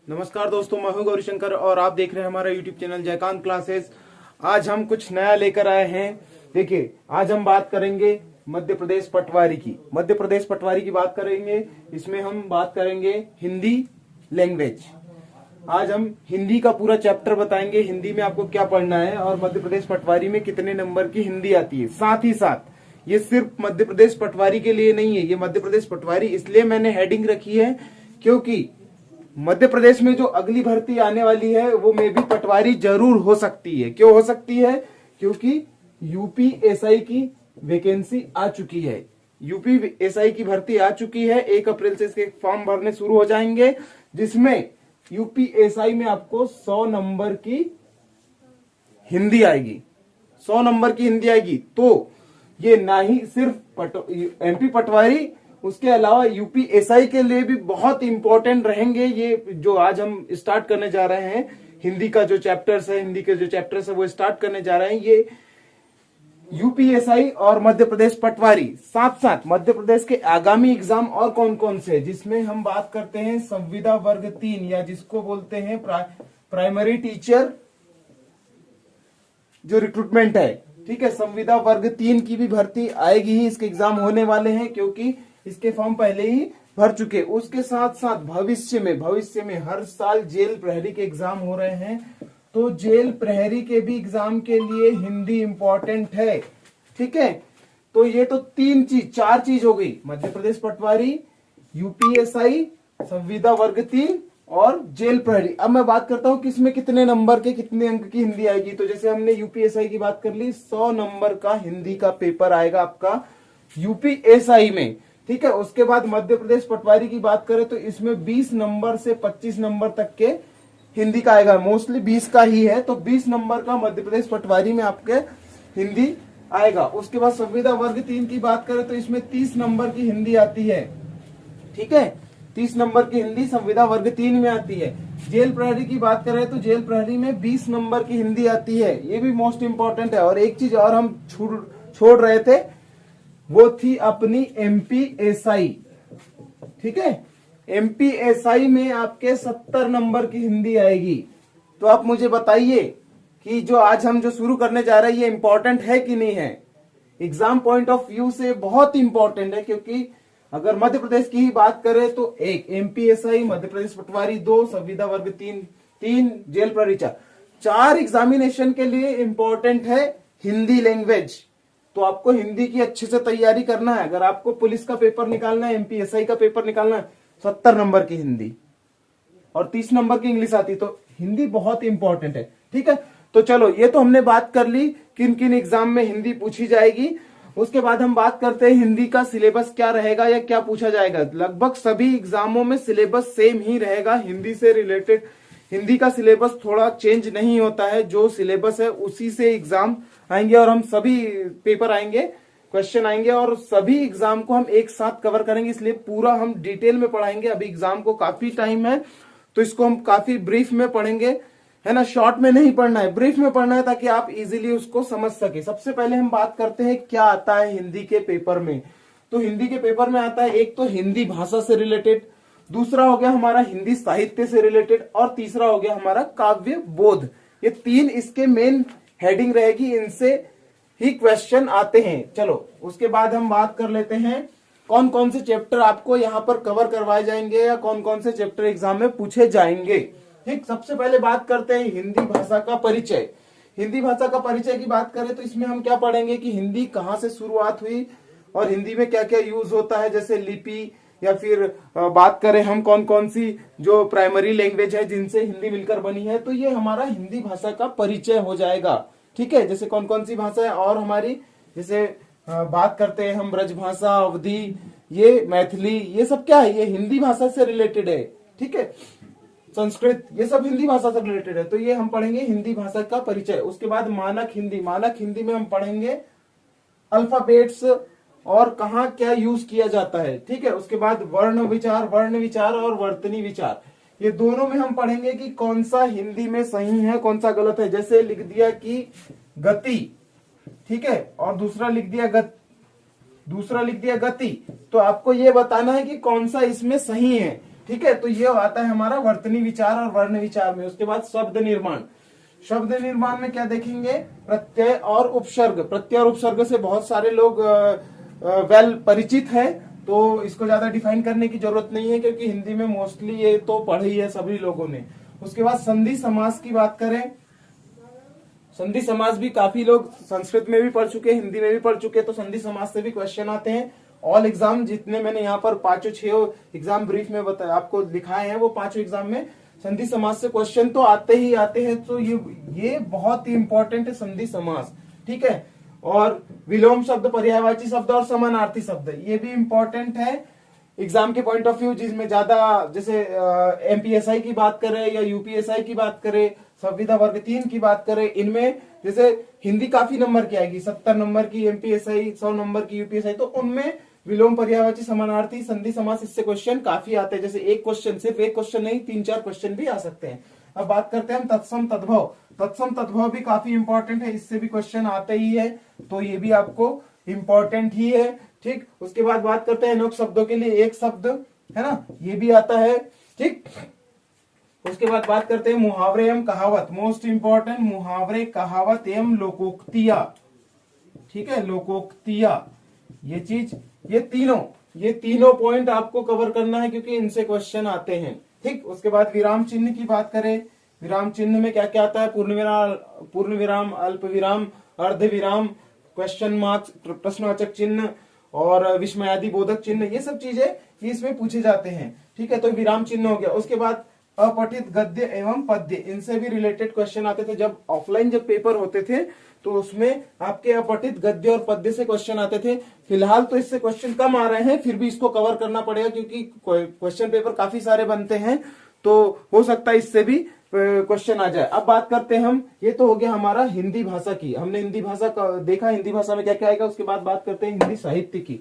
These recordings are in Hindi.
नमस्कार दोस्तों, मैं हूं गौरीशंकर और आप देख रहे हैं हमारा यूट्यूब चैनल जयकांत क्लासेस। आज हम कुछ नया लेकर आए हैं। देखिए, आज हम बात करेंगे मध्य प्रदेश पटवारी की। मध्य प्रदेश पटवारी की बात करेंगे। इसमें हम बात करेंगे हिंदी लैंग्वेज। आज हम हिंदी का पूरा चैप्टर बताएंगे, हिंदी में आपको क्या पढ़ना है और मध्य प्रदेश पटवारी में कितने नंबर की हिंदी आती है। साथ ही साथ ये सिर्फ मध्य प्रदेश पटवारी के लिए नहीं है, ये मध्य प्रदेश पटवारी इसलिए मैंने हेडिंग रखी है क्योंकि मध्य प्रदेश में जो अगली भर्ती आने वाली है वो में भी पटवारी जरूर हो सकती है। क्यों हो सकती है? क्योंकि यूपीएसआई की वैकेंसी आ चुकी है। यूपीएसआई की भर्ती आ चुकी है। 1 अप्रैल से इसके फॉर्म भरने शुरू हो जाएंगे, जिसमें यूपीएसआई में आपको 100 नंबर की हिंदी आएगी। 100 नंबर की हिंदी आएगी। तो ये ना ही सिर्फ एमपी पटवारी, उसके अलावा यूपीएसआई के लिए भी बहुत इंपॉर्टेंट रहेंगे। ये जो आज हम स्टार्ट करने जा रहे हैं, हिंदी का जो चैप्टर्स है, हिंदी के जो चैप्टर्स है वो स्टार्ट करने जा रहे हैं। ये यूपीएसआई और मध्य प्रदेश पटवारी, साथ साथ मध्य प्रदेश के आगामी एग्जाम और कौन कौन से, जिसमें हम बात करते हैं संविदा वर्ग 3 या जिसको बोलते हैं प्राइमरी टीचर जो रिक्रूटमेंट है। ठीक है, संविदा वर्ग 3 की भी भर्ती आएगी ही। इसके एग्जाम होने वाले हैं क्योंकि इसके फॉर्म पहले ही भर चुके। उसके साथ साथ भविष्य में हर साल जेल प्रहरी के एग्जाम हो रहे हैं, तो जेल प्रहरी के भी एग्जाम के लिए हिंदी इंपॉर्टेंट है। ठीक है, तो ये तो 4 चीज हो गई, मध्य प्रदेश पटवारी, यूपीएसआई, संविदा वर्ग 3 और जेल प्रहरी। अब मैं बात करता हूं कि इसमें कितने नंबर के कितने अंक की हिंदी आएगी। तो जैसे हमने यूपीएसआई की बात कर ली, 100 नंबर का हिंदी का पेपर आएगा आपका यूपीएसआई में। ठीक है, उसके बाद मध्य प्रदेश पटवारी की बात करें तो इसमें 20 नंबर से 25 नंबर तक के हिंदी का आएगा। मोस्टली 20 का ही है, तो 20 नंबर का मध्य प्रदेश पटवारी में आपके हिंदी आएगा। उसके बाद संविदा वर्ग 3 की बात करें तो इसमें 30 नंबर की हिंदी आती है। ठीक है, 30 नंबर की हिंदी संविदा वर्ग 3 में आती है। जेल प्रहरी की बात करें तो जेल प्रहरी में 20 नंबर की हिंदी आती है। ये भी मोस्ट इंपॉर्टेंट है। और एक चीज और हम छोड़ रहे थे, वो थी अपनी एमपीएसआई। ठीक है, एमपीएसआई में आपके 70 नंबर की हिंदी आएगी। तो आप मुझे बताइए कि जो आज हम जो शुरू करने जा रहे हैं ये इंपॉर्टेंट है कि नहीं है। एग्जाम पॉइंट ऑफ व्यू से बहुत इंपॉर्टेंट है, क्योंकि अगर मध्य प्रदेश की ही बात करें तो 1 एमपीएसआई, मध्य प्रदेश पटवारी 2, संविदा वर्ग 3, जेल प्रहरी 4 एग्जामिनेशन के लिए इंपॉर्टेंट है हिंदी लैंग्वेज। तो आपको हिंदी की अच्छे से तैयारी करना है। अगर आपको पुलिस का पेपर निकालना है, एमपीएसआई का पेपर निकालना है, 70 नंबर की हिंदी और 30 नंबर की इंग्लिश आती, तो हिंदी बहुत इंपॉर्टेंट है। ठीक है, तो चलो, ये तो हमने बात कर ली किन किन एग्जाम में हिंदी पूछी जाएगी। उसके बाद हम बात करते हैं हिंदी का सिलेबस क्या रहेगा या क्या पूछा जाएगा। लगभग सभी एग्जामों में सिलेबस सेम ही रहेगा। हिंदी से रिलेटेड हिंदी का सिलेबस थोड़ा चेंज नहीं होता है। जो सिलेबस है उसी से एग्जाम आएंगे और हम सभी पेपर आएंगे, क्वेश्चन आएंगे और सभी एग्जाम को हम एक साथ कवर करेंगे। इसलिए पूरा हम डिटेल में पढ़ाएंगे। अभी एग्जाम को काफी टाइम है, तो इसको हम काफी ब्रीफ में पढ़ेंगे, है ना। शॉर्ट में नहीं पढ़ना है, ब्रीफ में पढ़ना है, ताकि आप इजीली उसको समझ सके। सबसे पहले हम बात करते हैं क्या आता है हिंदी के पेपर में। तो हिंदी के पेपर में आता है, एक तो हिंदी भाषा से रिलेटेड, दूसरा हो गया हमारा हिंदी साहित्य से रिलेटेड, और तीसरा हो गया हमारा काव्य बोध। ये 3 इसके मेन हेडिंग रहेगी, इनसे ही क्वेश्चन आते हैं। चलो, उसके बाद हम बात कर लेते हैं कौन कौन से चैप्टर आपको यहाँ पर कवर करवाए जाएंगे या कौन कौन से चैप्टर एग्जाम में पूछे जाएंगे। ठीक, सबसे पहले बात करते हैं हिंदी भाषा का परिचय। हिंदी भाषा का परिचय की बात करें तो इसमें हम क्या पढ़ेंगे कि हिंदी कहाँ से शुरुआत हुई और हिंदी में क्या क्या यूज होता है, जैसे लिपि, या फिर बात करें हम कौन कौन सी जो प्राइमरी लैंग्वेज है जिनसे हिंदी मिलकर बनी है। तो ये हमारा हिंदी भाषा का परिचय हो जाएगा। ठीक है, जैसे कौन कौन सी भाषा है और हमारी, जैसे बात करते हैं हम ब्रजभाषा, अवधी, ये मैथिली, ये सब क्या है, ये हिंदी भाषा से रिलेटेड है। ठीक है, संस्कृत, ये सब हिंदी भाषा से रिलेटेड है। तो ये हम पढ़ेंगे हिंदी भाषा का परिचय। उसके बाद मानक हिंदी। मानक हिंदी में हम पढ़ेंगे अल्फाबेट्स और कहाँ क्या यूज किया जाता है। ठीक है, उसके बाद वर्ण विचार और वर्तनी विचार, ये दोनों में हम पढ़ेंगे कि कौन सा हिंदी में सही है, कौन सा गलत है। जैसे लिख दिया कि गति, ठीक है, और दूसरा लिख दिया गति, तो आपको ये बताना है कि कौन सा इसमें सही है। ठीक है, तो ये आता है हमारा वर्तनी विचार और वर्ण विचार में। उसके बाद शब्द निर्माण। शब्द निर्माण में क्या देखेंगे, प्रत्यय और उपसर्ग। प्रत्यय और उपसर्ग से बहुत सारे लोग वेल परिचित है, तो इसको ज्यादा डिफाइन करने की जरूरत नहीं है, क्योंकि हिंदी में मोस्टली ये तो पढ़ी है सभी लोगों ने। उसके बाद संधि समास की बात करें, संधि समास भी काफी लोग संस्कृत में भी पढ़ चुके हैं, हिंदी में भी पढ़ चुके हैं, तो संधि समास से भी क्वेश्चन आते हैं। ऑल एग्जाम जितने मैंने यहाँ पर 5-6 एग्जाम ब्रीफ में बताया आपको दिखाए हैं, वो 5 एग्जाम में संधि समास से क्वेश्चन तो आते ही आते हैं। तो ये बहुत ही इंपॉर्टेंट है संधि समास, ठीक है। और विलोम शब्द, पर्यायवाची शब्द और समानार्थी शब्द, ये भी इंपॉर्टेंट है एग्जाम के पॉइंट ऑफ व्यू। जिसमें ज्यादा जैसे एमपीएसआई की बात करें या यूपीएसआई की बात करें, संविदा वर्ग 3 की बात करें, इनमें जैसे हिंदी काफी नंबर की आएगी, 70 नंबर की एमपीएसआई, 100 नंबर की यूपीएसआई, तो उनमें विलोम, पर्यायवाची, समानार्थी, संधि समास, इससे क्वेश्चन काफी आते हैं। जैसे एक क्वेश्चन, सिर्फ एक क्वेश्चन नहीं, 3-4 क्वेश्चन भी आ सकते हैं। अब बात करते हैं हम तत्सम तद्भव। तत्सम तद्भव भी काफी इंपॉर्टेंट है, इससे भी क्वेश्चन आते ही है, तो ये भी आपको इंपॉर्टेंट ही है, ठीक। उसके बाद बात करते हैं अनोख शब्दों के लिए एक शब्द, है ना, ये भी आता है, ठीक। उसके बाद बात करते हैं मुहावरे एवं कहावत। मोस्ट इंपॉर्टेंट, मुहावरे, कहावत एवं लोकोक्तियां, ठीक है, लोकोक्तियां, ये चीज, ये तीनों पॉइंट आपको कवर करना है, क्योंकि इनसे क्वेश्चन आते हैं, ठीक। उसके बाद विराम चिन्ह की बात करें, विराम चिन्ह में क्या क्या आता है, पूर्ण विराम, अल्प विराम, अर्ध विराम, क्वेश्चन मार्क्स, प्रश्नवाचक चिन्ह और विस्मयादि बोधक चिन्ह, ये सब चीजें ये इसमें पूछे जाते हैं, ठीक है। तो विराम चिन्ह हो गया। उसके बाद अपठित गद्य एवं पद्य, इनसे भी रिलेटेड क्वेश्चन आते थे। जब ऑफलाइन जब पेपर होते थे तो उसमें आपके अपठित गद्य और पद्य से क्वेश्चन आते थे। फिलहाल तो इससे क्वेश्चन कम आ रहे हैं, फिर भी इसको कवर करना पड़ेगा, क्योंकि क्वेश्चन पेपर काफी सारे बनते हैं, तो हो सकता है इससे भी क्वेश्चन आ जाए। अब बात करते हैं हम, ये तो हो गया हमारा हिंदी भाषा की, हमने हिंदी भाषा का देखा, हिंदी भाषा में क्या क्या आएगा। उसके बाद बात करते हैं हिंदी साहित्य की।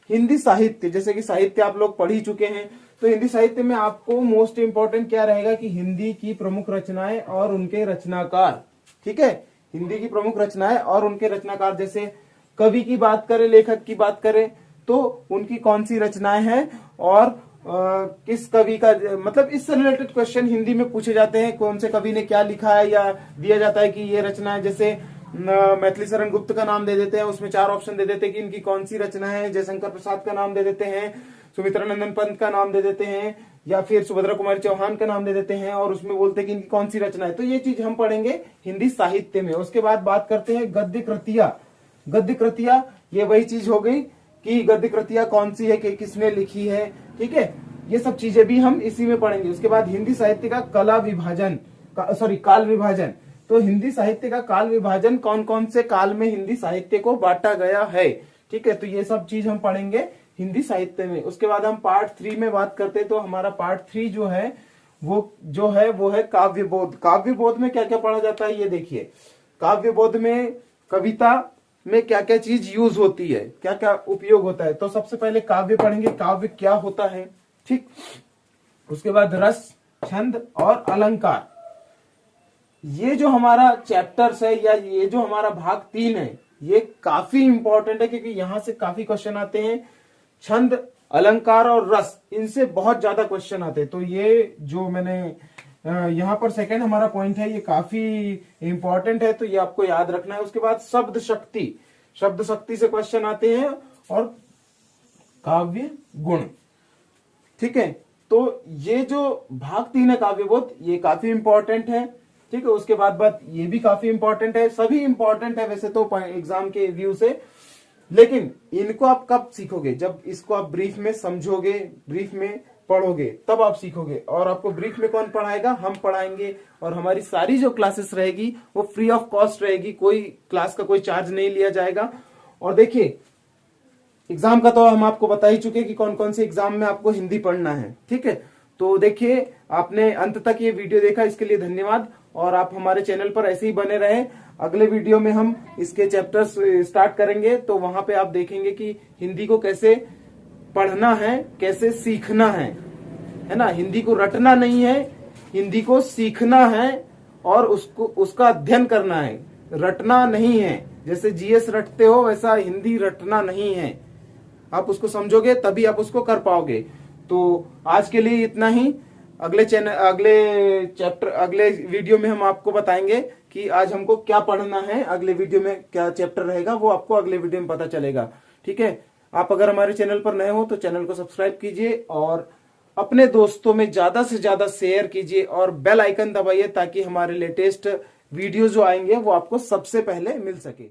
हिंदी साहित्य, जैसे कि साहित्य आप लोग पढ़ ही चुके हैं, तो हिंदी साहित्य में आपको मोस्ट इंपॉर्टेंट क्या रहेगा कि हिंदी की प्रमुख रचनाएं और उनके रचनाकार, ठीक है, हिंदी की प्रमुख रचनाएं और उनके रचनाकार। जैसे कवि की बात करें, लेखक की बात करें, तो उनकी कौन सी रचनाएं हैं और किस कवि का, मतलब इससे रिलेटेड क्वेश्चन हिंदी में पूछे जाते हैं। कौन से कवि ने क्या लिखा है, या दिया जाता है कि ये रचना है। जैसे मैथिली शरण गुप्त का नाम दे देते हैं, उसमें 4 ऑप्शन दे देते हैं कि इनकी कौन सी रचना है। जयशंकर प्रसाद का नाम दे देते हैं, सुमित्रानंदन पंत का नाम दे देते हैं, या फिर सुभद्रा कुमारी चौहान का नाम दे देते हैं, और उसमें बोलते हैं कि इनकी कौन सी रचना है। तो ये चीज हम पढ़ेंगे हिंदी साहित्य में। उसके बाद बात करते हैं गद्य कृतियां। गद्य कृतियां, ये वही चीज हो गई कि गद्य कृतियां कौन सी है, कि किसने लिखी है, ठीक है, ये सब चीजें भी हम इसी में पढ़ेंगे। उसके बाद हिंदी साहित्य का काल विभाजन। तो हिंदी साहित्य का काल विभाजन, कौन कौन से काल में हिंदी साहित्य को बांटा गया है, ठीक है, तो ये सब चीज हम पढ़ेंगे हिंदी साहित्य में। उसके बाद हम पार्ट 3 में बात करते हैं, तो हमारा पार्ट 3 जो है वो है काव्यबोध। काव्यबोध में क्या क्या पढ़ा जाता है, ये देखिए। काव्यबोध में कविता में क्या क्या चीज यूज होती है, क्या क्या उपयोग होता है। तो सबसे पहले काव्य पढ़ेंगे, काव्य क्या होता है, ठीक। उसके बाद रस, छंद और अलंकार। ये जो हमारा चैप्टर्स है, या ये जो हमारा भाग 3 है, ये काफी इंपॉर्टेंट है, क्योंकि यहां से काफी क्वेश्चन आते हैं। छंद, अलंकार और रस, इनसे बहुत ज्यादा क्वेश्चन आते हैं। तो ये जो मैंने यहाँ पर सेकंड हमारा पॉइंट है, ये काफी इंपॉर्टेंट है, तो ये आपको याद रखना है। उसके बाद शब्द शक्ति, शब्द शक्ति से क्वेश्चन आते हैं, और काव्य गुण, ठीक है। तो ये जो भाग 3 है काव्यबोध, ये काफी इंपॉर्टेंट है, ठीक है। उसके बाद ये भी काफी इंपॉर्टेंट है, सभी इंपॉर्टेंट है वैसे तो एग्जाम के व्यू से, लेकिन इनको आप कब सीखोगे, जब इसको आप ब्रीफ में समझोगे, ब्रीफ में पढ़ोगे, तब आप सीखोगे। और आपको ब्रीफ में कौन पढ़ाएगा, हम पढ़ाएंगे, और हमारी सारी जो क्लासेस रहेगी वो फ्री ऑफ कॉस्ट रहेगी, कोई क्लास का कोई चार्ज नहीं लिया जाएगा। और देखिए एग्जाम का तो हम आपको बता ही चुके कि कौन कौन से एग्जाम में आपको हिंदी पढ़ना है, ठीक है। तो देखिए आपने अंत तक ये वीडियो देखा, इसके लिए धन्यवाद, और आप हमारे चैनल पर ऐसे ही बने रहे। अगले वीडियो में हम इसके चैप्टर्स स्टार्ट करेंगे, तो वहां पे आप देखेंगे कि हिंदी को कैसे पढ़ना है, कैसे सीखना है ना। हिंदी को रटना नहीं है, हिंदी को सीखना है, और उसका अध्ययन करना है, रटना नहीं है। जैसे जीएस रटते हो, वैसा हिंदी रटना नहीं है। आप उसको समझोगे तभी आप उसको कर पाओगे। तो आज के लिए इतना ही। अगले वीडियो में हम आपको बताएंगे कि आज हमको क्या पढ़ना है, अगले वीडियो में क्या चैप्टर रहेगा वो आपको अगले वीडियो में पता चलेगा। ठीक है, आप अगर हमारे चैनल पर नए हो तो चैनल को सब्सक्राइब कीजिए और अपने दोस्तों में ज्यादा से ज्यादा शेयर कीजिए और बेल आइकन दबाइए ताकि हमारे लेटेस्ट वीडियो जो आएंगे वो आपको सबसे पहले मिल सके।